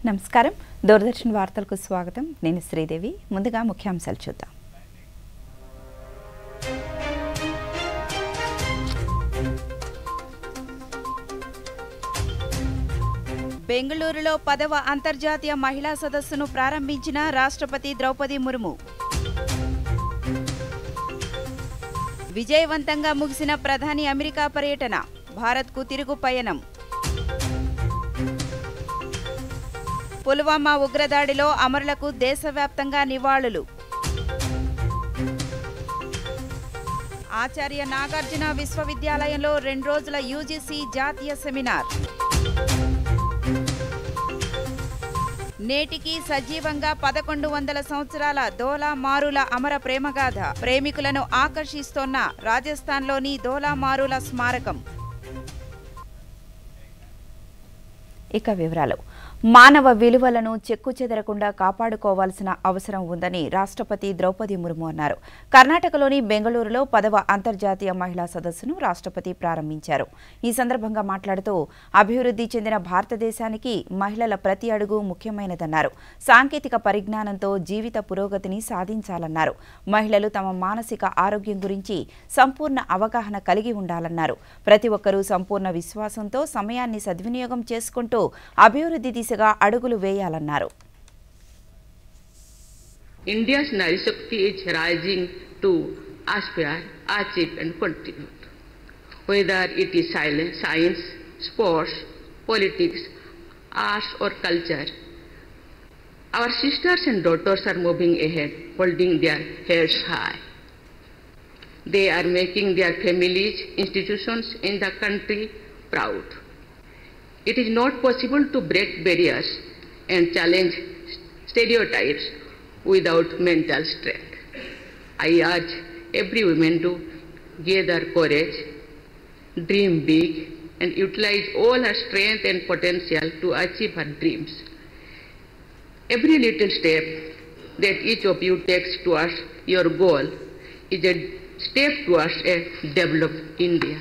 నమస్కారం దూరదర్శన్ వార్తలకు స్వాగతం నేను శ్రీదేవి ముందుగా ముఖ్యాంశాలు చూద్దాం బెంగళూరులో 10వ అంతర్జాతీయ మహిళా సదస్సును ప్రారంభించిన రాష్ట్రపతి ద్రౌపది ముర్ము విజయవంతంగా ముగిసిన ప్రధాని అమెరికా పర్యటన భారత్కు తిరుగు పయనం పుల్వామా ఉగ్రదాడిలో అమరులకు దేశవ్యాప్తంగా నివాళులు ఆచార్య నాగార్జున విశ్వవిద్యాలయంలో 2 రోజుల యూజీసీ జాతీయ సెమినార్ నేటికి సజీవంగా 1100 సంవత్సరాల దోలా మారుల అమర ప్రేమగాథ ప్రేమికులను ఆకర్షిస్తోన్న రాజస్థాన్లోని దోలా మారుల స్మారకం ఇక వివరాలు మానవ విలువలను చెక్కుచెదరకుండా కాపాడుకోవాల్సిన అవసరం ఉందని రాష్ట్రపతి ద్రౌపది ముర్ము అన్నారు. కర్ణాటకలోని బెంగళూరులో 10వ అంతర్జాతీయ మహిళా సదస్సును రాష్ట్రపతి ప్రారంభించారు. ఈ సందర్భంగా మాట్లాడుతూ అభివృద్ధి చెందిన భారతదేశానికి మహిళల ప్రతి అడుగు ముఖ్యమైనదన్నారు. సాంకేతిక పరిజ్ఞానంతో జీవిత పురోగతిని సాధించాలన్నారు. మహిళలు తమ మానసిక ఆరోగ్యం గురించి సంపూర్ణ అవగాహన కలిగి ఉండాలన్నారు. ప్రతి ఒక్కరూ సంపూర్ణ విశ్వాసంతో సమయాన్ని సద్వినియోగం చేసుకుంటూ అభివృద్ధి దిశగా అడుగులు వేయాలన్నారు. India's Nari Shakti is rising to aspire, achieve and contribute. Whether it is science, sports, politics, arts or culture, our sisters and daughters are moving ahead, holding their heads high. They are making their families, institutions in the country proud. It is not possible to break barriers and challenge stereotypes without mental strength. I urge every woman to gather courage, dream big, and utilize all her strength and potential to achieve her dreams. Every little step that each of you takes towards your goal is a step towards a developed India.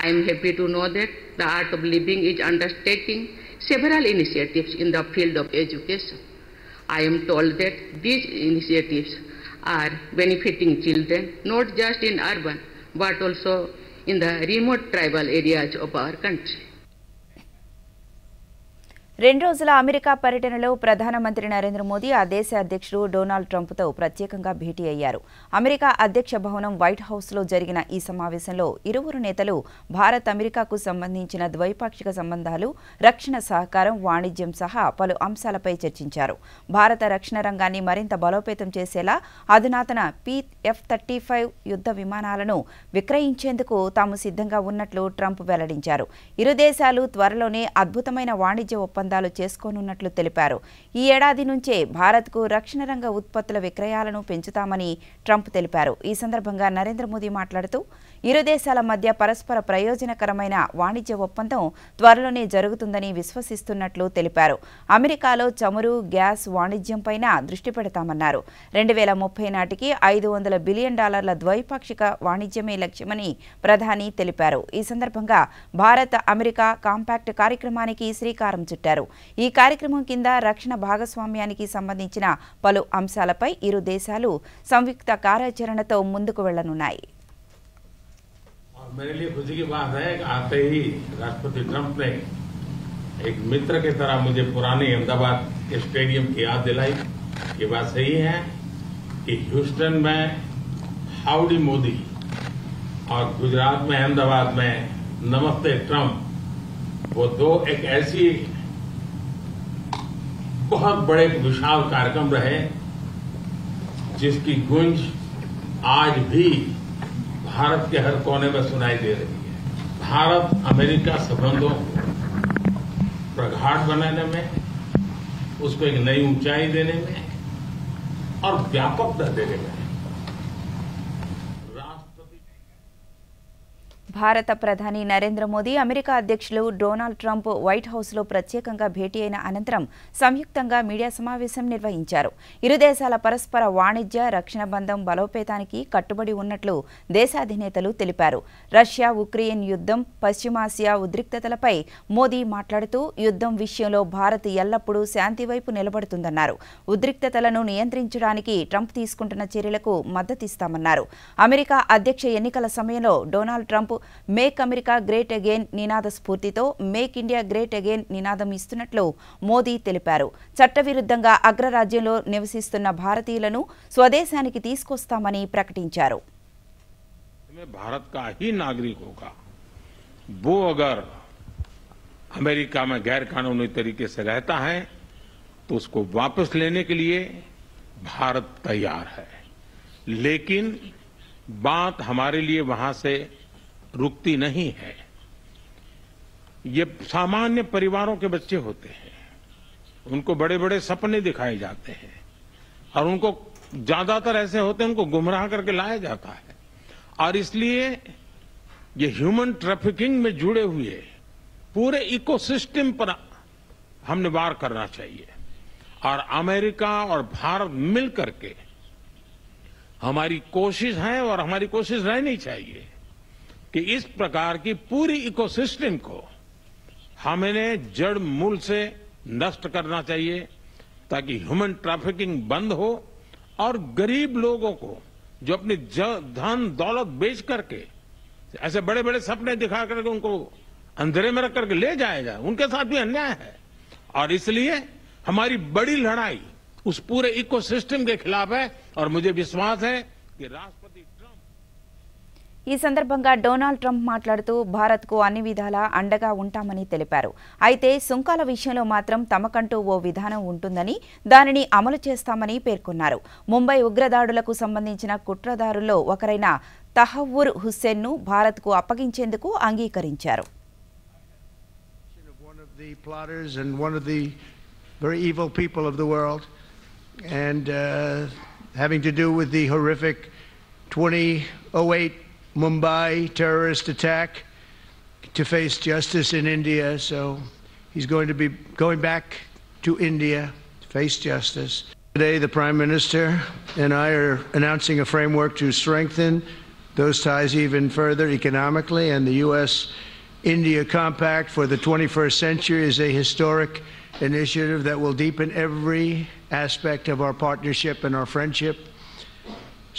I am happy to know that the Art of Living is undertaking several initiatives in the field of education. I am told that these initiatives are benefiting children not just in urban but also in the remote tribal areas of our country. 2 రోజుల America పర్యటనలో ప్రధానమంత్రి నరేంద్ర మోదీ ఆ దేశ అధ్యక్షుడు Donald ట్రంప్తో ప్రత్యేకంగా భేటీ అయ్యారు. America అధ్యక్ష భవనం వైట్ హౌస్లో జరిగిన ఈ సమావేశంలో ఇరువురు నేతలు భారత్ అమెరికాకు సంబంధించిన ద్వైపాక్షిక సంబంధాలు, రక్షణ సహకారం, వాణిజ్యం సహా పలు అంశాలపై చర్చించారు. భారత రక్షణ రంగాన్ని మరింత బలోపేతం చేసేలా అధునాతన F-35 యుద్ధ విమానాలను విక్రయించేందుకు తాము సిద్ధంగా ఉన్నట్లు ట్రంప్ వెల్లడించారు. ఇరు దేశాలు త్వరలోనే అద్భుతమైన వాణిజ్య ఒప్పందాలు చేసుకోనున్నట్లు తెలిపారు. ఈ ఏడాది నుంచే భారత్కు రక్షణ రంగ ఉత్పత్తుల విక్రయాలను పెంచుతామని ట్రంప్ తెలిపారు. ఈ సందర్భంగా నరేంద్ర మోదీ మాట్లాడుతూ ఇరు దేశాల మధ్య పరస్పర ప్రయోజనకరమైన వాణిజ్య ఒప్పందం త్వరలోనే జరుగుతుందని విశ్వసిస్తున్నట్లు తెలిపారు. అమెరికాలో చమురు, గ్యాస్ వాణిజ్యంపైన దృష్టి పెడతామన్నారు. 2030 నాటికి $500 బిలియన్ ద్వైపాక్షిక వాణిజ్యమే లక్ష్యమని ప్రధాని తెలిపారు. ఈ సందర్భంగా భారత్ అమెరికా కాంపాక్ట్ కార్యక్రమానికి శ్రీకారం చుట్టారు. ఈ కార్యక్రమం కింద రక్షణ భాగస్వామ్యానికి సంబంధించిన పలు అంశాలపై ఇరు దేశాలు సంయుక్త కార్యాచరణతో ముందుకు వెళ్లనున్నాయి. मेरे लिए खुशी की बात है कि आते ही राष्ट्रपति ट्रंप ने एक मित्र की तरह मुझे पुराने अहमदाबाद के स्टेडियम की याद दिलाई. ये बात सही है कि ह्यूस्टन में हाउडी मोदी और गुजरात में अहमदाबाद में नमस्ते ट्रंप, वो दो एक ऐसी बहुत बड़े विशाल कार्यक्रम रहे जिसकी गूंज आज भी भारत के हर कोने में सुनाई दे रही है. भारत अमेरिका संबंधों को प्रगाढ़ बनाने में, उसको एक नई ऊंचाई देने में और व्यापकता देने में భారత ప్రధాని నరేంద్ర మోదీ అమెరికా అధ్యక్షులు డొనాల్డ్ ట్రంప్ వైట్ హౌస్లో ప్రత్యేకంగా భేటీ అయిన అనంతరం సంయుక్తంగా మీడియా సమావేశం నిర్వహించారు. ఇరు దేశాల పరస్పర వాణిజ్య, రక్షణ బంధం బలోపేతానికి కట్టుబడి ఉన్నట్లు దేశాధినేతలు తెలిపారు. రష్యా ఉక్రెయిన్ యుద్ధం, పశ్చిమాసియా ఉద్రిక్తతలపై మోదీ మాట్లాడుతూ యుద్ధం విషయంలో భారత్ ఎల్లప్పుడూ శాంతి వైపు నిలబడుతుందన్నారు. ఉద్రిక్తతలను నియంత్రించడానికి ట్రంప్ తీసుకుంటున్న చర్యలకు మద్దతిస్తామన్నారు. అమెరికా అధ్యక్ష ఎన్నికల సమయంలో Donald Trump make America great again నినాద స్ఫూర్తితో మేక్ ఇండియా గ్రేట్ అగైన్ నినాదం ఇస్తున్నట్లు మోదీ తెలిపారు. చట్టవిరుద్ధంగా అగ్రరాజ్యంలో నివసిస్తున్న భారతీయులను స్వదేశానికి తీసుకొస్తామని ప్రకటించారు. भारत का ही नागरिक होगा वो अगर अमेरिका में गैर कानूनी तरीके से रहता है तो उसको वापस लेने के लिए भारत तैयार है, लेकिन बात हमारे लिए वहां से रुकती नहीं है. ये सामान्य परिवारों के बच्चे होते हैं, उनको बड़े बड़े सपने दिखाए जाते हैं और उनको ज्यादातर ऐसे होते हैं उनको गुमराह करके लाया जाता है. और इसलिए ये ह्यूमन ट्रैफिकिंग में जुड़े हुए पूरे इकोसिस्टम पर हमने वार करना चाहिए. और अमेरिका और भारत मिलकर के हमारी कोशिश है और हमारी कोशिश रहनी चाहिए कि इस प्रकार की पूरी इकोसिस्टम को हमें जड़ मूल से नष्ट करना चाहिए ताकि ह्यूमन ट्रैफिकिंग बंद हो और गरीब लोगों को जो अपनी धन दौलत बेच करके ऐसे बड़े बड़े सपने दिखा करके उनको अंधेरे में रख करके ले जाया जाए, उनके साथ भी अन्याय है. और इसलिए हमारी बड़ी लड़ाई उस पूरे इकोसिस्टम के खिलाफ है और मुझे विश्वास है कि राष्ट्रपति ఈ సందర్భంగా డొనాల్డ్ ట్రంప్ మాట్లాడుతూ భారత్కు అన్ని విధాలా అండగా ఉంటామని తెలిపారు. అయితే సుంకాల విషయంలో మాత్రం తమకంటూ ఓ విధానం ఉంటుందని, దానిని అమలు చేస్తామని పేర్కొన్నారు. ముంబై ఉగ్రదాడులకు సంబంధించిన కుట్రదారుల్లో ఒకరైన తహవ్వుర్ హుస్సేన్ను భారత్కు అప్పగించేందుకు అంగీకరించారు. Mumbai terrorist attack to face justice in India. So he's going to be going back to India to face justice. Today, the Prime Minister and I are announcing a framework to strengthen those ties even further economically. And the U.S.-India Compact for the 21st century is a historic initiative that will deepen every aspect of our partnership and our friendship.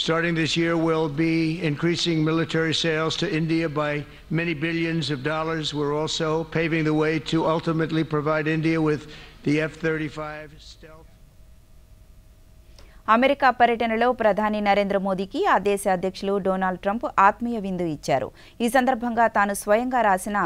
Starting this year, we'll be increasing military sales to India by many billions of dollars. We're also paving the way to ultimately provide India with the F-35 stealth. America పర్యటనలో ప్రధాని నరేంద్ర మోదీకి ఆ దేశ అధ్యక్షులు Donald Trump ఆత్మీయ విందు ఇచ్చారు. ఈ సందర్భంగా తాను స్వయంగా రాసిన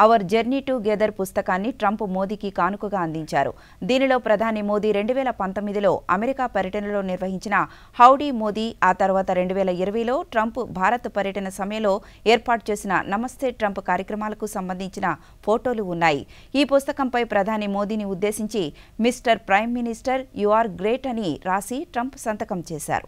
అవర్ జర్నీ టుగెదర్ పుస్తకాన్ని ట్రంప్ మోదీకి కానుకగా అందించారు. దీనిలో ప్రధాని మోదీ 2019లో అమెరికా పర్యటనలో నిర్వహించిన హౌడీ మోదీ, ఆ తర్వాత 2020లో ట్రంప్ భారత్ పర్యటన సమయంలో ఏర్పాటు చేసిన నమస్తే ట్రంప్ కార్యక్రమాలకు సంబంధించిన ఫోటోలు ఉన్నాయి. ఈ పుస్తకంపై ప్రధాని మోదీని ఉద్దేశించి mister prime minister, you are great అని రాసి ట్రంప్ సంతకం చేశారు.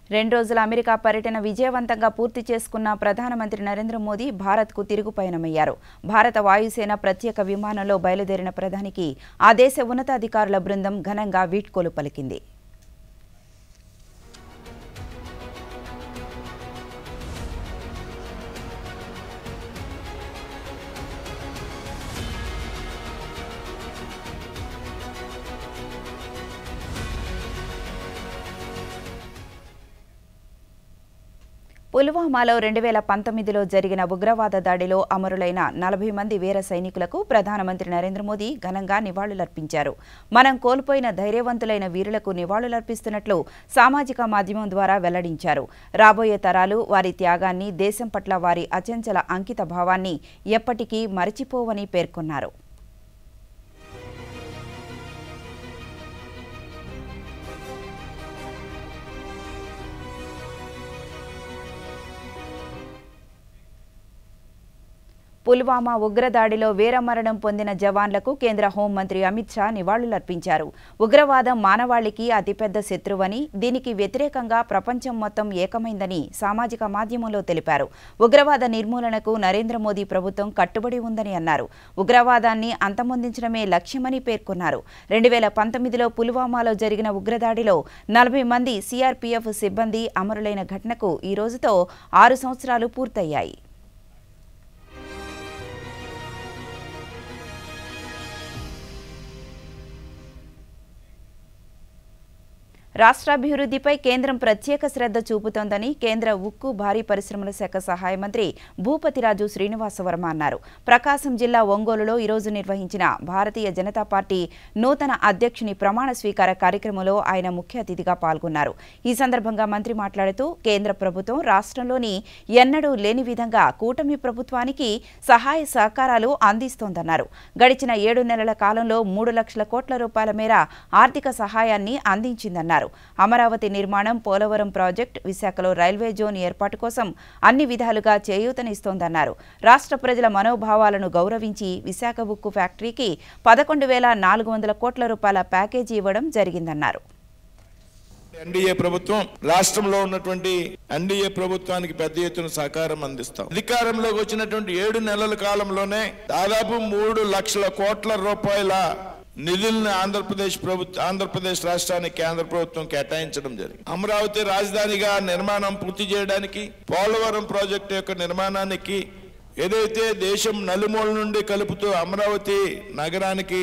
రెండు రోజుల అమెరికా పర్యటన విజయవంతంగా పూర్తి చేసుకున్న ప్రధానమంత్రి నరేంద్ర మోదీ భారత్కు తిరుగు పయనమయ్యారు. భారత వాయుసేన ప్రత్యేక విమానంలో బయలుదేరిన ప్రధానికి ఆ దేశ ఉన్నతాధికారుల బృందం ఘనంగా వీడ్కోలు పలికింది. పుల్వామాలో 2019లో జరిగిన ఉగ్రవాద దాడిలో అమరులైన 40 మంది వీర సైనికులకు ప్రధానమంత్రి నరేంద్ర మోదీ ఘనంగా నివాళులర్పించారు. మనం కోల్పోయిన ధైర్యవంతులైన వీరులకు నివాళులర్పిస్తున్నట్లు సామాజిక మాధ్యమం ద్వారా వెల్లడించారు. రాబోయే తరాలు వారి త్యాగాన్ని, దేశం పట్ల వారి అచంచల అంకిత భావాన్ని ఎప్పటికీ మరచిపోవని పేర్కొన్నారు. పుల్వామా ఉగ్రదాడిలో వీరమరణం పొందిన జవాన్లకు కేంద్ర హోంమంత్రి అమిత్ షా నివాళులర్పించారు. ఉగ్రవాదం మానవాళికి అతిపెద్ద శత్రువని, దీనికి వ్యతిరేకంగా ప్రపంచం మొత్తం ఏకమైందని సామాజిక మాధ్యమంలో తెలిపారు. ఉగ్రవాద నిర్మూలనకు నరేంద్ర మోదీ ప్రభుత్వం కట్టుబడి ఉందని అన్నారు. ఉగ్రవాదాన్ని అంతమొందించడమే లక్ష్యమని పేర్కొన్నారు. 2019లో పుల్వామాలో జరిగిన ఉగ్రదాడిలో 40 మంది సిఆర్పీఎఫ్ సిబ్బంది అమరులైన ఘటనకు ఈ రోజుతో 6 సంవత్సరాలు పూర్తయ్యాయి. రాష్ట్రాభివృద్ధిపై కేంద్రం ప్రత్యేక శ్రద్ధ చూపుతోందని కేంద్ర ఉక్కు భారీ పరిశ్రమల శాఖ సహాయ మంత్రి భూపతిరాజు శ్రీనివాసవర్మ అన్నారు. ప్రకాశం జిల్లా ఒంగోలులో ఈరోజు నిర్వహించిన భారతీయ జనతా పార్టీ నూతన అధ్యక్షుని ప్రమాణ స్వీకార కార్యక్రమంలో ఆయన ముఖ్య అతిథిగా పాల్గొన్నారు. ఈ సందర్భంగా మంత్రి మాట్లాడుతూ కేంద్ర ప్రభుత్వం రాష్ట్రంలోని ఎన్నడూ లేని విధంగా కూటమి ప్రభుత్వానికి సహాయ సహకారాలు అందిస్తోందన్నారు. గడిచిన 7 నెలల కాలంలో 3 లక్షల కోట్ల రూపాయల మేర ఆర్థిక సహాయాన్ని అందించిందన్నారు. అమరావతి నిర్మాణం, పోలవరం ప్రాజెక్టు, విశాఖలో రైల్వే జోన్ ఏర్పాటు కోసం అన్ని విధాలుగా చేయూతనిస్తోందన్నారు. రాష్ట్ర ప్రజల మనోభావాలను గౌరవించి విశాఖ ఉక్కు ఫ్యాక్టరీకి 11,400 కోట్ల రూపాయల ప్యాకేజీ ఇవ్వడం జరిగిందన్నారు. ఎన్డీఏ ప్రభుత్వం రాష్ట్రంలో ఉన్నటువంటి ఎన్డీఏ ప్రభుత్వానికి పెద్ద ఎత్తున సహకారం అందిస్తాం. అధికారంలోకి వచ్చినటువంటి 7 నెలల కాలంలోనే దాదాపు 3 లక్షల కోట్ల రూపాయల నిధులను ఆంధ్రప్రదేశ్ రాష్ట్రానికి కేంద్ర ప్రభుత్వం కేటాయించడం జరిగింది. అమరావతి రాజధానిగా నిర్మాణం పూర్తి చేయడానికి, పోలవరం ప్రాజెక్టు యొక్క నిర్మాణానికి, ఏదైతే దేశం నలుమూల నుండి కలుపుతూ అమరావతి నగరానికి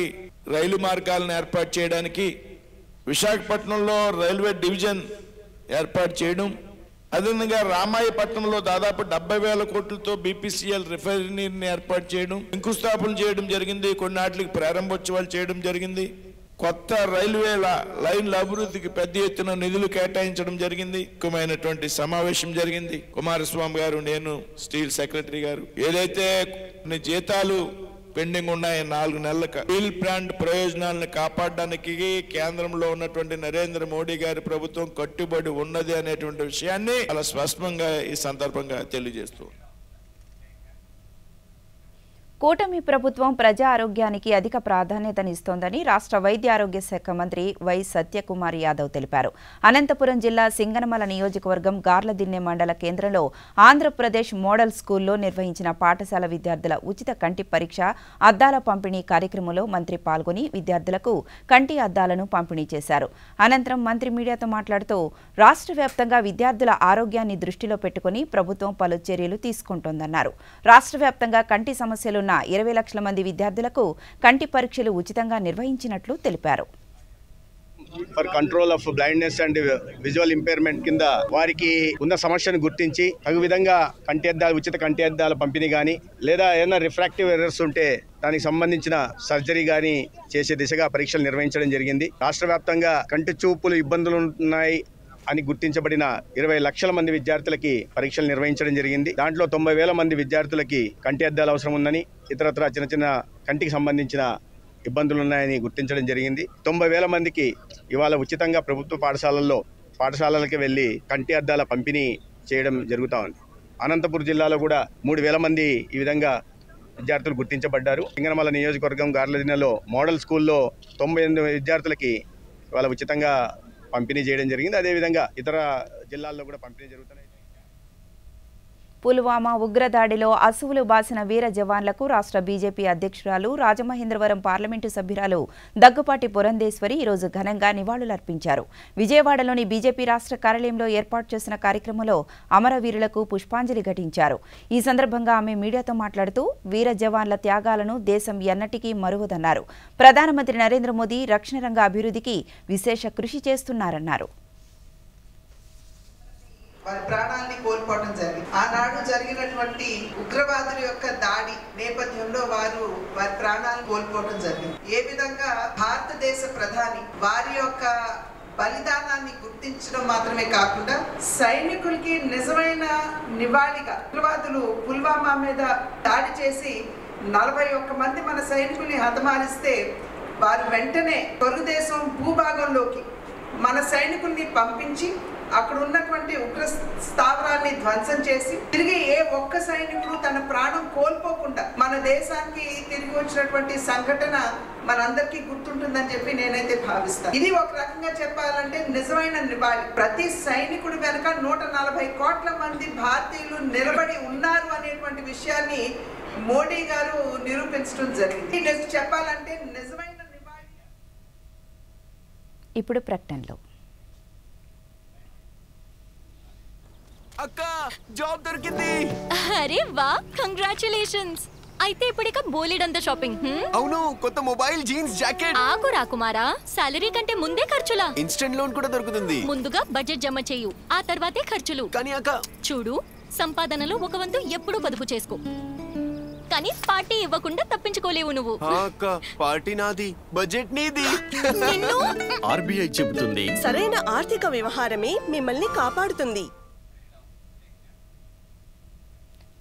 రైలు మార్గాలను ఏర్పాటు చేయడానికి, విశాఖపట్నంలో రైల్వే డివిజన్ ఏర్పాటు చేయడం, అదేవిధంగా రామాయపట్నంలో దాదాపు 70,000 కోట్లతో బీపీసీఎల్ రిఫైనరీని ఏర్పాటు చేయడం, శంకుస్థాపన చేయడం జరిగింది. కొన్నాటికి ప్రారంభోత్సవాలు చేయడం జరిగింది. కొత్త రైల్వే లైన్ల అభివృద్ధికి పెద్ద ఎత్తున నిధులు కేటాయించడం జరిగింది. ముఖ్యమైనటువంటి సమావేశం జరిగింది. కుమారస్వామి గారు, నేను, స్టీల్ సెక్రటరీ గారు, ఏదైతే కొన్ని జీతాలు పెండింగ్ ఉన్నాయి 4 నెలలకు, స్టీల్ ప్లాంట్ ప్రయోజనాలను కాపాడడానికి కేంద్రంలో ఉన్నటువంటి నరేంద్ర మోడీ గారి ప్రభుత్వం కట్టుబడి ఉన్నది అనేటువంటి విషయాన్ని చాలా స్పష్టంగా ఈ సందర్భంగా తెలియజేస్తూ కూటమి ప్రభుత్వం ప్రజా ఆరోగ్యానికి అధిక ప్రాధాన్యతనిస్తోందని రాష్ట్ర వైద్య ఆరోగ్య శాఖ మంత్రి వై సత్యకుమార్ యాదవ్ తెలిపారు. అనంతపురం జిల్లా సింగనమల నియోజకవర్గం గార్లదిన్నె మండల కేంద్రంలో ఆంధ్రప్రదేశ్ మోడల్ స్కూల్లో నిర్వహించిన పాఠశాల విద్యార్థుల ఉచిత కంటి పరీక్ష, అద్దాల పంపిణీ కార్యక్రమంలో మంత్రి పాల్గొని విద్యార్థులకు కంటి అద్దాలను పంపిణీ చేశారు. అనంతరం మంత్రి మీడియాతో మాట్లాడుతూ రాష్ట్ర వ్యాప్తంగా విద్యార్థుల ఆరోగ్యాన్ని దృష్టిలో పెట్టుకుని ప్రభుత్వం పలు చర్యలు తీసుకుంటోందన్నారు. రాష్ట్ర వ్యాప్తంగా కంటి సమస్యలు 20 లక్షల మంది విద్యార్థులకు కంటి పరీక్షలు ఉచితంగా నిర్వహించినట్లు తెలిపారు. For control of blindness and visual impairment కింద వారికి ఉన్న సమస్యను గుర్తించి తగు విధంగా ఉచిత కంటి అద్దాల పంపిణీ కానీ, లేదా ఏదైనా రిఫ్రాక్టివ్ ఎర్రర్స్ ఉంటే దానికి సంబంధించిన సర్జరీ కానీ చేసే దిశగా పరీక్షలు నిర్వహించడం జరిగింది. రాష్ట్ర వ్యాప్తంగా కంటి చూపులు ఇబ్బందులు ఉన్నాయి అని గుర్తించబడిన 20 లక్షల మంది విద్యార్థులకి పరీక్షలు నిర్వహించడం జరిగింది. దాంట్లో 90,000 మంది విద్యార్థులకి కంటి అద్దాలు అవసరం ఉందని, ఇతరత్ర చిన్న కంటికి సంబంధించిన ఇబ్బందులు ఉన్నాయని గుర్తించడం జరిగింది. 90,000 మందికి ఇవాళ ఉచితంగా ప్రభుత్వ పాఠశాలలకి వెళ్లి కంటి అద్దాల పంపిణీ చేయడం జరుగుతూ ఉంది. అనంతపురం జిల్లాలో కూడా 3,000 మంది ఈ విధంగా విద్యార్థులు గుర్తించబడ్డారు. సింగనమల నియోజకవర్గం గార్లదిన్నెలో మోడల్ స్కూల్లో 98 విద్యార్థులకి ఇవాళ ఉచితంగా పంపిణీ చేయడం జరిగింది. అదేవిధంగా ఇతర జిల్లాల్లో కూడా పంపిణీ జరుగుతున్నాయి. పుల్వామా ఉగ్రదాడిలో అసువులు బాసిన వీర జవాన్లకు రాష్ట్ర బీజేపీ అధ్యక్షురాలు, రాజమహేంద్రవరం పార్లమెంటు సభ్యురాలు దగ్గుపాటి పురంధేశ్వరి ఈరోజు ఘనంగా నివాళులర్పించారు. విజయవాడలోని బీజేపీ రాష్ట్ర కార్యాలయంలో ఏర్పాటు చేసిన కార్యక్రమంలో అమరవీరులకు పుష్పాంజలి ఘటించారు. ఈ సందర్భంగా ఆమె మీడియాతో మాట్లాడుతూ వీర జవాన్ల త్యాగాలను దేశం ఎన్నటికీ మరువదన్నారు. ప్రధానమంత్రి నరేంద్ర మోదీ రక్షణ రంగ అభివృద్ధికి విశేష కృషి చేస్తున్నారన్నారు. వారి ప్రాణాన్ని కోల్పోవడం జరిగింది. ఆనాడు జరిగినటువంటి ఉగ్రవాదుల యొక్క దాడి నేపథ్యంలో వారి ప్రాణాలను కోల్పోవడం జరిగింది. ఏ విధంగా భారతదేశ ప్రధాని వారి యొక్క బలిదానాన్ని గుర్తించడం మాత్రమే కాకుండా సైనికులకి నిజమైన నివాళిగా ఉగ్రవాదులు పుల్వామా మీద దాడి చేసి 41 మంది మన సైనికుల్ని హతమారిస్తే వారు వెంటనే పొరుగు దేశం భూభాగంలోకి మన సైనికుల్ని పంపించి అక్కడ ఉన్నటువంటి ఉగ్ర స్థావరాన్ని ధ్వంసం చేసి తిరిగి ఏ ఒక్క సైనికుడు తన ప్రాణం కోల్పోకుండా మన దేశానికి తిరిగి వచ్చినటువంటి సంఘటన మనందరికీ గుర్తుంటుందని చెప్పి నేనైతే భావిస్తాను. ఇది ఒక రకంగా చెప్పాలంటే నిజమైన నివాళి. ప్రతి సైనికుడి వెనుక 140 కోట్ల మంది భారతీయులు నిలబడి ఉన్నారు అనేటువంటి విషయాన్ని మోడీ గారు నిరూపించడం జరిగింది. చెప్పాలంటే నిజమైన నివాళి. ఇప్పుడు ప్రకటనలో అక్క జాబ్ దొరికింది. అరే వా, కంగ్రాచులేషన్స్. అయితే ఇప్పుడిక బోలెడంత షాపింగ్. అవును, కొత్త మొబైల్, జీన్స్, జాకెట్. ఆగు రాకుమారా, సాలరీ కంటే ముందే ఖర్చులా. ఇన్స్టెంట్ లోన్ కూడా దొరుకుతుంది. ముందుగా బడ్జెట్ జమ చేయు, ఆ తర్వాతే ఖర్చులు. కానీ అక్క చూడు, సంపాదనలో ఒక వంతు ఎప్పుడూ పొదుపు చేసుకో, కానీ పార్టీ ఇవ్వకుండా తప్పించుకోలేవు నువ్వు. అక్క పార్టీ నాది, బడ్జెట్ నీది. ఆర్బీఐ చెబుతుంది, సరైన ఆర్థిక వ్యవహారమే మిమ్మల్ని కాపాడుతుంది.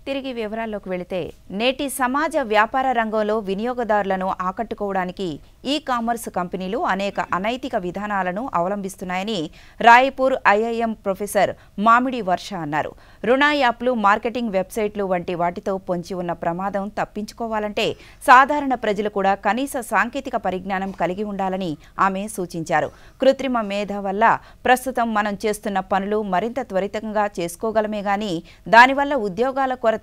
తిరిగి వివరాల్లోకి వెళితే, నేటి సమాజ వ్యాపార రంగంలో వినియోగదారులను ఆకట్టుకోవడానికి ఈ కామర్స్ కంపెనీలు అనేక అనైతిక విధానాలను అవలంబిస్తున్నాయని రాయపూర్ ఐఐఎం ప్రొఫెసర్ మామిడి వర్ష అన్నారు. రుణ యాప్లు, మార్కెటింగ్ వెబ్సైట్లు వంటి వాటితో పొంచి ఉన్న ప్రమాదం తప్పించుకోవాలంటే సాధారణ ప్రజలు కూడా కనీస సాంకేతిక పరిజ్ఞానం కలిగి ఉండాలని ఆమె సూచించారు. కృత్రిమ మేధ వల్ల ప్రస్తుతం మనం చేస్తున్న పనులు మరింత త్వరితంగా చేసుకోగలమే గాని దానివల్ల ఉద్యోగాల కొరత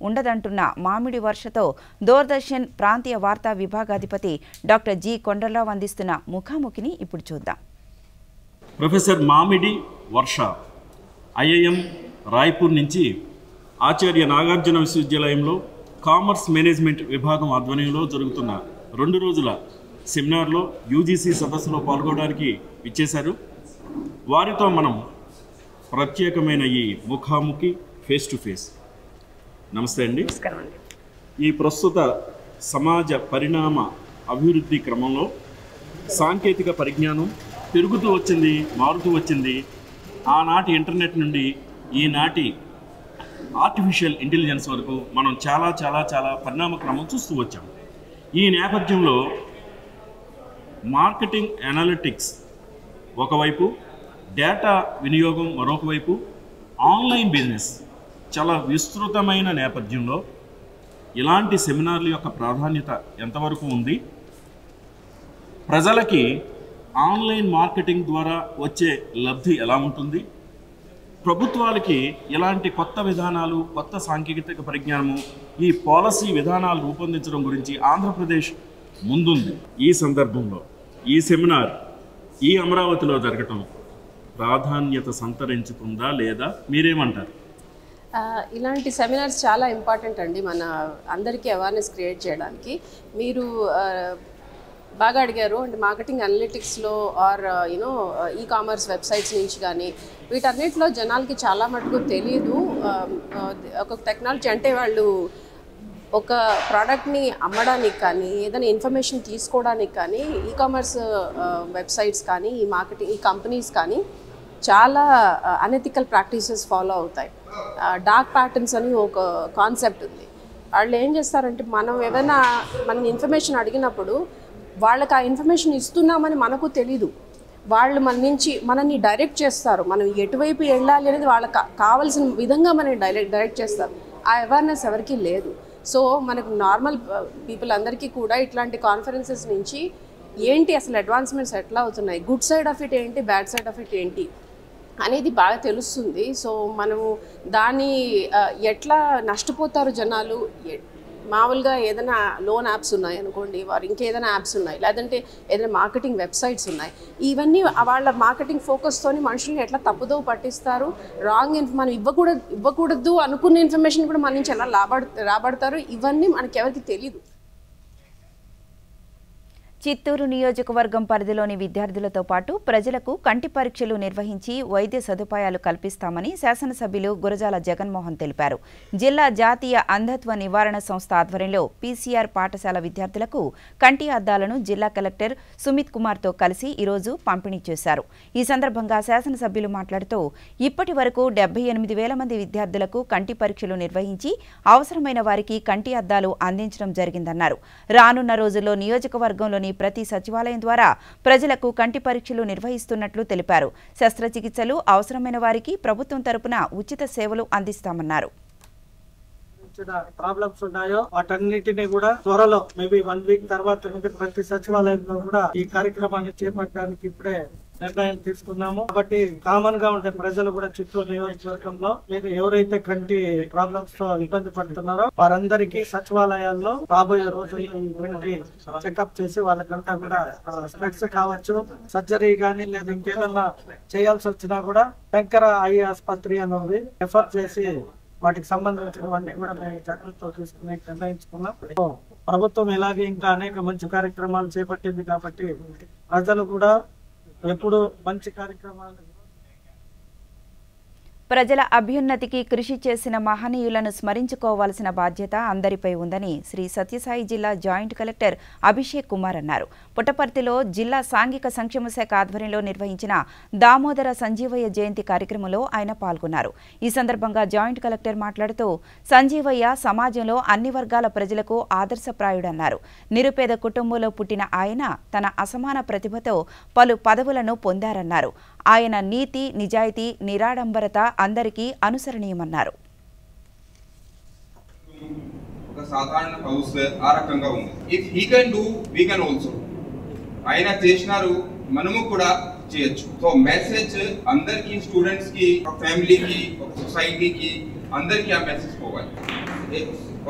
ఉండదంటున్న మామిడి వర్షతో దూరదర్శన్ ప్రాంతీయ వార్తా విభాగాధిపతి డాక్టర్ జి కొండలరావు అందిస్తున్న ముఖాముఖిని ఇప్పుడు చూద్దాం. ప్రొఫెసర్ మామిడి వర్ష ఐఐఎం రాయ్పూర్ నుంచి ఆచార్య నాగార్జున విశ్వవిద్యాలయంలో కామర్స్ మేనేజ్మెంట్ విభాగం ఆధ్వర్యంలో జరుగుతున్న 2 రోజుల సెమినార్లో యూజీసీ సదస్సులో పాల్గొనడానికి ఇచ్చేశారు. వారితో మనం ప్రత్యేకమైన ఈ ముఖాముఖి ఫేస్ టు ఫేస్. నమస్తే అండి. ఈ ప్రస్తుత సమాజ పరిణామ అభివృద్ధి క్రమంలో సాంకేతిక పరిజ్ఞానం పెరుగుతూ వచ్చింది, మారుతూ వచ్చింది. ఆనాటి ఇంటర్నెట్ నుండి ఈనాటి ఆర్టిఫిషియల్ ఇంటెలిజెన్స్ వరకు మనం చాలా చాలా చాలా పరిణామ క్రమం చూస్తూ వచ్చాం. ఈ నేపథ్యంలో మార్కెటింగ్ అనలిటిక్స్ ఒకవైపు, డేటా వినియోగం మరొక వైపు, ఆన్లైన్ బిజినెస్ చాలా విస్తృతమైన నేపథ్యంలో ఇలాంటి సెమినార్ల యొక్క ప్రాధాన్యత ఎంతవరకు ఉంది, ప్రజలకి ఆన్లైన్ మార్కెటింగ్ ద్వారా వచ్చే లబ్ధి ఎలా ఉంటుంది, ప్రభుత్వాలకి ఇలాంటి కొత్త విధానాలు, కొత్త సాంకేతిక పరిజ్ఞానము, ఈ పాలసీ విధానాలు రూపొందించడం గురించి ఆంధ్రప్రదేశ్ ముందుంది. ఈ సందర్భంలో ఈ సెమినార్ ఈ అమరావతిలో జరగటం ప్రాధాన్యత సంతరించుకుందా లేదా, మీరేమంటారు? ఇలాంటి సెమినార్స్ చాలా ఇంపార్టెంట్ అండి, మన అందరికీ అవేర్నెస్ క్రియేట్ చేయడానికి. మీరు బాగా అడిగారు. అంటే మార్కెటింగ్ అనలిటిక్స్లో or you know ecommerce websites నుంచి కానీ వీటన్నిటిలో జనాలకి చాలా మటుకు తెలియదు. ఒక టెక్నాలజీ అంటే వాళ్ళు ఒక ప్రోడక్ట్ని అమ్మడానికి కానీ ఏదైనా ఇన్ఫర్మేషన్ తీసుకోవడానికి కానీ ఈ కామర్స్ వెబ్సైట్స్ కానీ ఈ మార్కెటింగ్ ఈ కంపెనీస్ కానీ చాలా అనెథికల్ ప్రాక్టీసెస్ ఫాలో అవుతాయి. డార్క్ ప్యాటర్న్స్ అని ఒక కాన్సెప్ట్ ఉంది. వాళ్ళు ఏం చేస్తారంటే మనం ఏదైనా మన ఇన్ఫర్మేషన్ అడిగినప్పుడు వాళ్ళకి ఆ ఇన్ఫర్మేషన్ ఇస్తున్నామని మనకు తెలీదు. వాళ్ళు మనల్ని డైరెక్ట్ చేస్తారు. మనం ఎటువైపు వెళ్ళాలి అనేది వాళ్ళకి కావాల్సిన విధంగా మనని డైరెక్ట్ చేస్తారు. ఆ అవేర్నెస్ ఎవరికీ లేదు. సో మనకు నార్మల్ పీపుల్ అందరికీ కూడా ఇట్లాంటి కాన్ఫరెన్సెస్ నుంచి ఏంటి అసలు అడ్వాన్స్మెంట్స్ ఎట్లా అవుతున్నాయి, గుడ్ సైడ్ ఆఫ్ ఇట్ ఏంటి, బ్యాడ్ సైడ్ ఆఫ్ ఇట్ ఏంటి అనేది బాగా తెలుస్తుంది. సో మనము దాన్ని ఎట్లా నష్టపోతారు జనాలు, మామూలుగా ఏదైనా లోన్ యాప్స్ ఉన్నాయి అనుకోండి, వారు ఇంకేదైనా యాప్స్ ఉన్నాయి, లేదంటే ఏదైనా మార్కెటింగ్ వెబ్సైట్స్ ఉన్నాయి, ఇవన్నీ వాళ్ళ మార్కెటింగ్ ఫోకస్తోని మనుషుల్ని ఎట్లా తప్పుదో పట్టిస్తారు, రాంగ్ మనం ఇవ్వకూడదు అనుకున్న ఇన్ఫర్మేషన్ కూడా మన నుంచి ఎలా రాబడతారు, ఇవన్నీ మనకి ఎవరికి తెలియదు. చిత్తూరు నియోజకవర్గం పరిధిలోని విద్యార్థులతో పాటు ప్రజలకు కంటి పరీక్షలు నిర్వహించి వైద్య సదుపాయాలు కల్పిస్తామని శాసనసభ్యులు గురజాల జగన్మోహన్ తెలిపారు. జిల్లా జాతీయ అంధత్వ నివారణ సంస్థ ఆధ్వర్యంలో పీసీఆర్ పాఠశాల విద్యార్థులకు కంటి అద్దాలను జిల్లా కలెక్టర్ సుమిత్ కుమార్తో కలిసి ఈరోజు పంపిణీ చేశారు. ఈ సందర్భంగా శాసనసభ్యులు మాట్లాడుతూ ఇప్పటి వరకు 78,000 మంది విద్యార్థులకు కంటి పరీక్షలు నిర్వహించి అవసరమైన వారికి కంటి అద్దాలు అందించడం జరిగిందన్నారు. రానున్న రోజుల్లో నియోజకవర్గంలోని నగరంలోని ప్రతి సచివాలయం ద్వారా ప్రజలకు కంటి పరీక్షలు నిర్వహిస్తున్నట్లు తెలిపారు. శస్త్రచికిత్సలు అవసరమైన వారికి ప్రభుత్వం తరపున ఉచిత సేవలు అందిస్తామన్నారు. ప్రాబ్లమ్స్ ఉన్నాయో వాటన్నిటిని కూడా త్వరలో మేబీ 1 వీక్ తర్వాత ప్రతి సచివాలయంలో కూడా ఈ కార్యక్రమాన్ని చేపట్టడానికి ఇప్పుడే నిర్ణయం తీసుకున్నాము. కాబట్టి కామన్ గా ఉండే ప్రజలు కూడా చిత్తూరు నియోజకవర్గంలో మీరు ఎవరైతే కంటి ప్రాబ్లమ్స్ తో ఇబ్బంది పడుతున్నారో వారందరికీ సచివాలయాల్లో రాబోయే రోజుల్లో ఇటువంటి చెకప్ చేసి వాళ్ళకంతా కూడా స్పెక్స్ కావచ్చు, సర్జరీ కానీ లేదా ఇంకేదన్నా చేయాల్సి వచ్చినా కూడా శంకర ఐ ఆసుపత్రి అని ఉంది, రెఫర్ చేసి వాటికి సంబంధించినవన్నీ కూడా మేము జాగ్రత్తలు తీసుకుని నిర్ణయించుకున్నాం. ప్రభుత్వం ఇలాగే ఇంకా అనేక మంచి కార్యక్రమాలు చేపట్టింది కాబట్టి ప్రజలు కూడా ఎప్పుడు మంచి కార్యక్రమాలు ప్రజల అభ్యున్నతికి కృషి చేసిన మహనీయులను స్మరించుకోవాల్సిన బాధ్యత అందరిపై ఉందని శ్రీ సత్యసాయి జిల్లా జాయింట్ కలెక్టర్ అభిషేక్ కుమార్ అన్నారు. పుట్టపర్తిలో జిల్లా సాంఘిక సంక్షేమ శాఖ ఆధ్వర్యంలో నిర్వహించిన దామోదర సంజీవయ్య జయంతి కార్యక్రమంలో ఆయన పాల్గొన్నారు. ఈ సందర్భంగా జాయింట్ కలెక్టర్ మాట్లాడుతూ సంజీవయ్య సమాజంలో అన్ని వర్గాల ప్రజలకు ఆదర్శప్రాయుడన్నారు. నిరుపేద కుటుంబంలో పుట్టిన ఆయన తన అసమాన ప్రతిభతో పలు పదవులను పొందారన్నారు. ఆయన నీతి, నిజాయితీ, నిరాడంబరత అందరికీ అనుసరణీయమన్నారు. ఒక సాధారణ హౌస్ ఆ రకంగా ఉంది. If he can do we can also. ఆయన చేసినారు, మనము కూడా చేయొచ్చు. సో మెసేజ్ అందరికి, స్టూడెంట్స్ కి, ఒక ఫ్యామిలీకి, ఒక సొసైటీకి, అందరికి ఆ మెసేజ్ పోవాలి.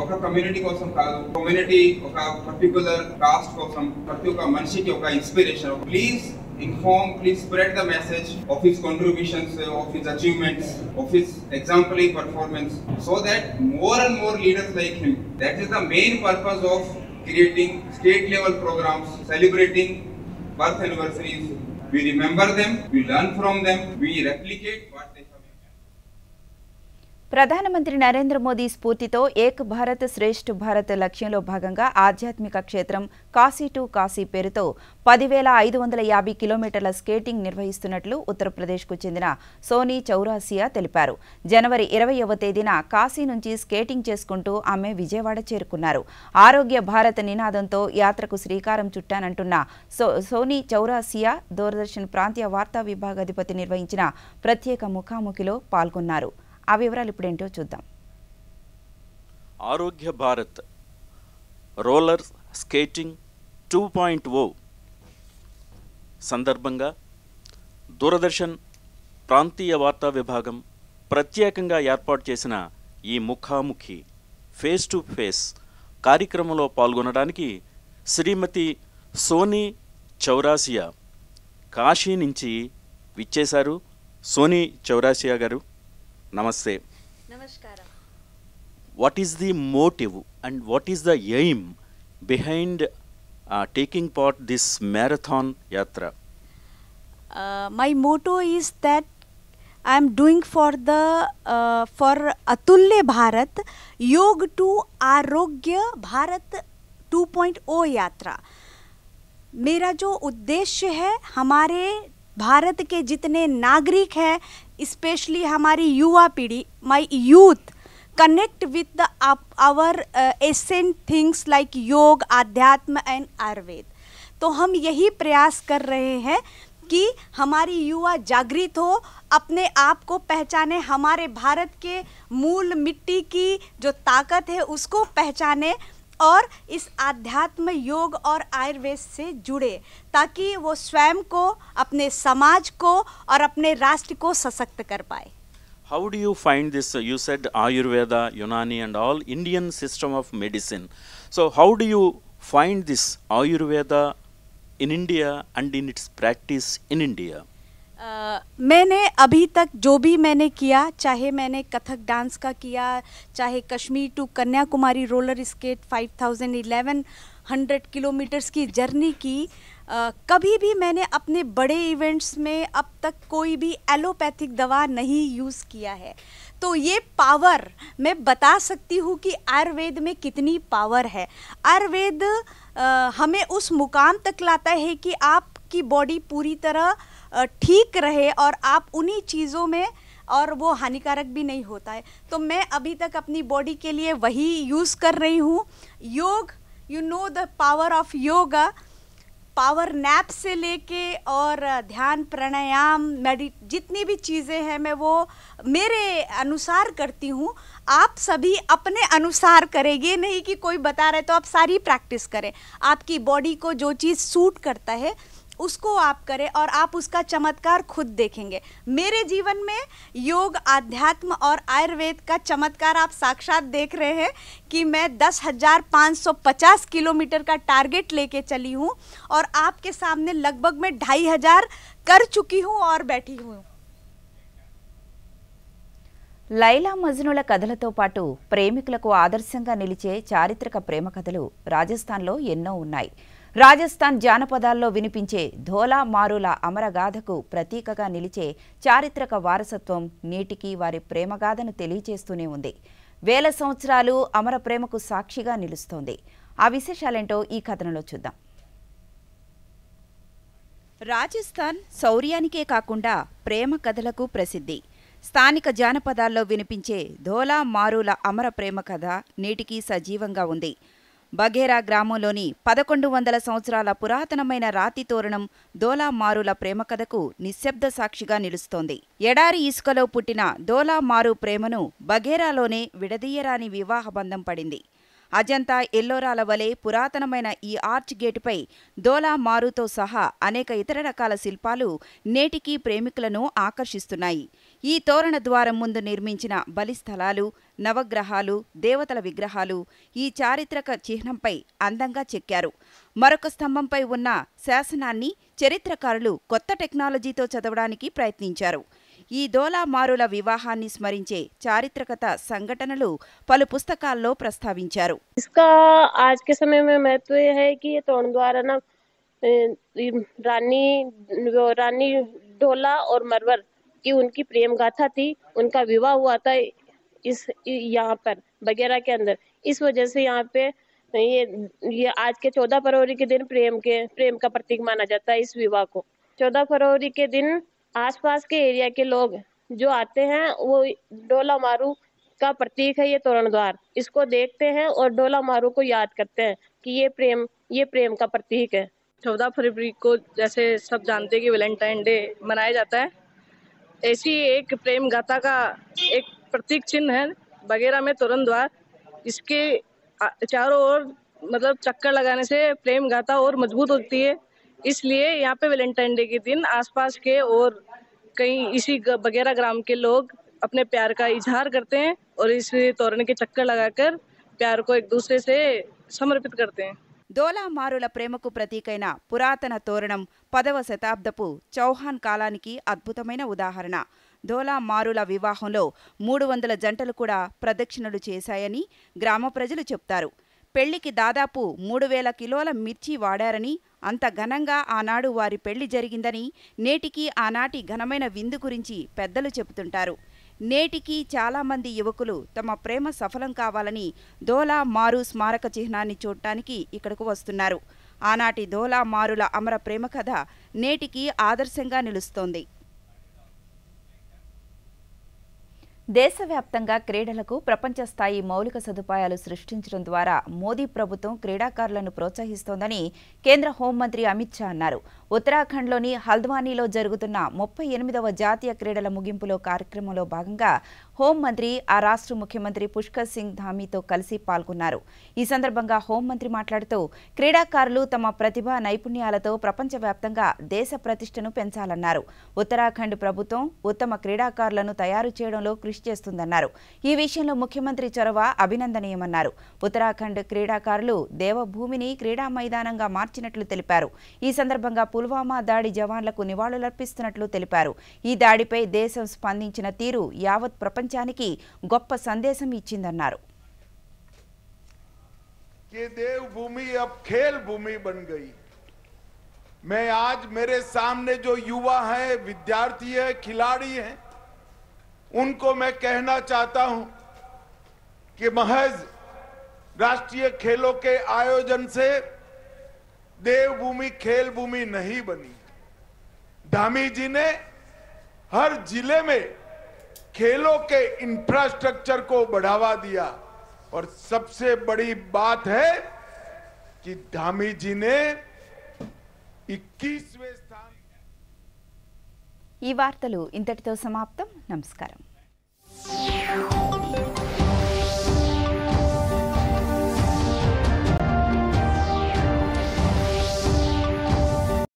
ఒక కమ్యూనిటీ కోసం కాదు, కమ్యూనిటీ ఒక పర్టికులర్ కాస్ట్ కోసం, ప్రతి ఒక్క మనిషికి ఒక inspiration. Please inform, please spread the message of his contributions, of his achievements, of his exemplary performance, so that more and more leaders like him. That is the main purpose of creating state level programs, celebrating birth anniversaries. We remember them, we learn from them, we replicate what they have. ప్రధానమంత్రి నరేంద్ర మోదీ స్ఫూర్తితో ఏక్ భారత్ శ్రేష్ఠ భారత్ లక్ష్యంలో భాగంగా ఆధ్యాత్మిక క్షేత్రం Kashi to Kashi పేరుతో 10,550 కిలోమీటర్ల skating నిర్వహిస్తున్నట్లు ఉత్తరప్రదేశ్కు చెందిన సోనీ చౌరాసియా తెలిపారు. జనవరి 20వ తేదీన కాశీ నుంచి స్కేటింగ్ చేసుకుంటూ ఆమె విజయవాడ చేరుకున్నారు. ఆరోగ్య భారత్ నినాదంతో యాత్రకు శ్రీకారం చుట్టానంటున్న సోనీ చౌరాసియా దూరదర్శన్ ప్రాంతీయ వార్తా విభాగాధిపతి నిర్వహించిన ప్రత్యేక ముఖాముఖిలో పాల్గొన్నారు. ఆ వివరాలు ఇప్పుడేంటో చూద్దాం. ఆరోగ్య భారత్ రోలర్ స్కేటింగ్ 2.0 సందర్భంగా దూరదర్శన్ ప్రాంతీయ వార్తా విభాగం ప్రత్యేకంగా ఏర్పాటు చేసిన ఈ ముఖాముఖి ఫేస్ టు ఫేస్ కార్యక్రమంలో పాల్గొనడానికి శ్రీమతి సోనీ చౌరాసియా కాశీ నుంచి విచ్చేశారు. సోనీ చౌరాసియా గారు, నమస్తే. నమస్కారం. What is the motive and what is the aim behind taking part this marathon yatra? My motto is that I am doing for Atulya Bharat Yog to Arogya Bharat 2.0 यात्रा. मेरा जो उद्देश्य है, हमारे भारत के जितने नागरिक हैं, स्पेशली हमारी युवा पीढ़ी, my youth connect with the our ascent things like yoga, adhyatma and Ayurveda. तो हम यही प्रयास कर रहे हैं कि हमारी युवा जागृत हो, अपने आप को पहचाने, हमारे भारत के मूल मिट्टी की जो ताकत है उसको पहचाने और इस आध्यात्म, योग और आयुर्वेद से जुड़े, ताकि वो स्वयं को, अपने समाज को और अपने राष्ट्र को सशक्त कर पाए. How do you find this? You said Ayurveda, Unani and all Indian system of medicine. So how do you find this Ayurveda in India and in its practice in India? मैंने अभी तक जो भी मैंने किया, चाहे मैंने कथक डांस का किया, चाहे Kashmir to Kanyakumari roller skate 5,1100 kilometres की जर्नी की, कभी भी मैंने अपने बड़े इवेंट्स में अब तक कोई भी एलोपैथिक दवा नहीं यूज़ किया है. तो ये पावर मैं बता सकती हूँ कि आयुर्वेद में कितनी पावर है. आयुर्वेद हमें उस मुकाम तक लाता है कि आपकी बॉडी पूरी तरह ठीक रहे और आप उन्हीं चीज़ों में, और वो हानिकारक भी नहीं होता है. तो मैं अभी तक अपनी बॉडी के लिए वही यूज़ कर रही हूँ. योग, you know the power of yoga. Power nap से लेके और ध्यान प्राणायाम जितनी भी चीज़ें हैं मैं वो मेरे अनुसार करती हूँ। आप सभी अपने अनुसार करेंगे, नहीं कि कोई बता रहे तो आप सारी प्रैक्टिस करें। आपकी बॉडी को जो चीज़ सूट करता है उसको आप करें और आप उसका चमत्कार खुद देखेंगे। मेरे जीवन में योग, आध्यात्म और आयुर्वेद का चमत्कार आप साक्षात देख रहे हैं कि मैं 10,550 किलोमीटर का टारगेट लेके चली हूँ और आपके सामने लगभग मैं 2,500 कर चुकी हूँ और बैठी हूँ। లైలా మజ్నుల కథలతో పాటు ప్రేమికులకు ఆదర్శంగా నిలిచే చారిత్రక ప్రేమ కథలు రాజస్థాన్లో ఎన్నో ఉన్నాయి. రాజస్థాన్ జానపదాల్లో వినిపించే ధోలా మారుల అమరగాథకు ప్రతీకగా నిలిచే చారిత్రక వారసత్వం నేటికి వారి ప్రేమగాథను తెలియజేస్తూనే ఉంది. వేల సంవత్సరాలు అమర ప్రేమకు సాక్షిగా నిలుస్తోంది. ఆ విశేషాలేంటో ఈ కథనంలో చూద్దాం. రాజస్థాన్ శౌర్యానికే కాకుండా ప్రేమ కథలకు ప్రసిద్ధి. స్థానిక జానపదాల్లో వినిపించే ధోలా మారుల అమర ప్రేమ కథ నేటికి సజీవంగా ఉంది. బఘేరా గ్రామంలోని 1100 సంవత్సరాల పురాతనమైన రాతి తోరణం ధోలా మారుల ప్రేమ కథకు నిశ్శబ్ద సాక్షిగా నిలుస్తోంది. ఎడారి ఇసుకలో పుట్టిన ధోలా మారు ప్రేమను బఘేరాలోనే విడదీయరాని వివాహ బంధం పడింది. అజంతా ఎల్లోరాల వలె పురాతనమైన ఈ ఆర్చ్ గేటుపై ధోలా మారుతో సహా అనేక ఇతర రకాల శిల్పాలు నేటికీ ప్రేమికులను ఆకర్షిస్తున్నాయి. ఈ తోరణ ద్వారం ముందు నిర్మించిన బలిస్థలాలు, నవగ్రహాలు, దేవతల విగ్రహాలు ఈ చారిత్రక చిహ్నంపై అందంగా చెక్కారు. మరొక స్తంభంపై ఉన్న శాసనాన్ని చరిత్రకారులు కొత్త టెక్నాలజీతో చదవడానికి ప్రయత్నించారు. ఈ ధోలా మారుల వివాహాన్ని స్మరించే చారిత్రకత సంఘటనలు పలు పుస్తకాల్లో ప్రస్తావించారు. इसका आज के समय में महत्व है कि ये तोरण द्वारा ना रानी ढोला और मरवर की उनकी प्रेम गाथा थी। उनका विवाह हुआ था इस यहाँ पर बघेरा के अंदर। इस वजह से यहाँ पे ये आज के 14 फरवरी के दिन प्रेम का प्रतीक माना जाता है। इस विवाह को 14 फरवरी के दिन आसपास के एरिया के लोग जो आते हैं वो ढोला मारू का प्रतीक है ये तोरण द्वार, इसको देखते हैं और ढोला मारू को याद करते हैं कि ये प्रेम का प्रतीक है। 14 फरवरी को जैसे सब जानते हैं कि वैलेंटाइन डे मनाया जाता है, ऐसी एक प्रेम गाथा का एक प्रतीक चिन्ह है बघेरा में तोरण द्वार। इसके चारों ओर मतलब चक्कर लगाने से प्रेम गाथा और मजबूत होती है। इसलिए यहाँ पे वैलेंटाइन डे के दिन आसपास के और कई इसी बघेरा ग्राम के लोग अपने प्यार का इजहार करते हैं और इस तोरण के चक्कर लगाकर प्यार को एक दूसरे से समर्पित करते हैं। ధోలా మారుల ప్రేమకు ప్రతీకైన పురాతన తోరణం 10వ శతాబ్దపు చౌహాన్ కాలానికి అద్భుతమైన ఉదాహరణ. ధోలా మారుల వివాహంలో 300 జంటలు కూడా ప్రదక్షిణలు చేశాయని గ్రామ ప్రజలు చెప్తారు. పెళ్లికి దాదాపు 3000 కిలోల మిర్చి వాడారని, అంత ఘనంగా ఆనాడు వారి పెళ్లి జరిగిందని, నేటికి ఆనాటి ఘనమైన విందు గురించి పెద్దలు చెబుతుంటారు. నేటికి చాలామంది యువకులు తమ ప్రేమ సఫలం కావాలని ధోలా మారు స్మారక చిహ్నాన్ని చూడటానికి ఇక్కడకు వస్తున్నారు. ఆనాటి ధోలా మారుల అమర ప్రేమ కథ నేటికి ఆదర్శంగా నిలుస్తోంది. దేశవ్యాప్తంగా క్రీడలకు ప్రపంచ స్థాయి మౌలిక సదుపాయాలు సృష్టించడం ద్వారా మోదీ ప్రభుత్వం క్రీడాకారులను ప్రోత్సహిస్తోందని కేంద్ర హోంమంత్రి అమిత్ షా అన్నారు. ఉత్తరాఖండ్లోని హల్ద్వానీలో జరుగుతున్న 38వ జాతీయ క్రీడల ముగింపులో కార్యక్రమంలో భాగంగా హోంమంత్రి ఆ రాష్ట్ర ముఖ్యమంత్రి పుష్కర్ సింగ్ ధామీతో కలిసి పాల్గొన్నారు. ఈ సందర్భంగా హోంమంత్రి మాట్లాడుతూ క్రీడాకారులు తమ ప్రతిభా నైపుణ్యాలతో ప్రపంచవ్యాప్తంగా దేశ ప్రతిష్టను పెంచాలన్నారు. ఉత్తరాఖండ్ ప్రభుత్వం ఉత్తమ క్రీడాకారులను తయారు చేయడంలో కృషి చేస్తుందన్నారు. ఈ విషయంలో ముఖ్యమంత్రి చొరవ అభినందనీయమన్నారు. ఉత్తరాఖండ్ క్రీడాకారులు దేవభూమిని క్రీడా మైదానంగా మార్చినట్లు తెలిపారు. ఈ సందర్భంగా పుల్వామా దాడి జవాన్లకు నివాళులర్పిస్తున్నట్లు తెలిపారు. ఈ దాడిపై దేశం స్పందించిన తీరు యావత్ ప్రపంచానికి గొప్ప సందేశం ఇచ్చిందన్నారు. ये देवभूमि अब खेल भूमि बन गई। मैं आज मेरे सामने जो युवा हैं, विद्यार्थी हैं, खिलाड़ी हैं, उनको मैं कहना चाहता हूं कि महज राष्ट्रीय खेलों के आयोजन से देवभूमि खेल भूमि नहीं बनी। धामी जी ने हर जिले में खेलों के इंफ्रास्ट्रक्चर को बढ़ावा दिया और सबसे बड़ी बात है कि धामी जी ने 21वें स्थान। ఈ వార్తలు ఇంతటితో సమాప్తం. నమస్కారం.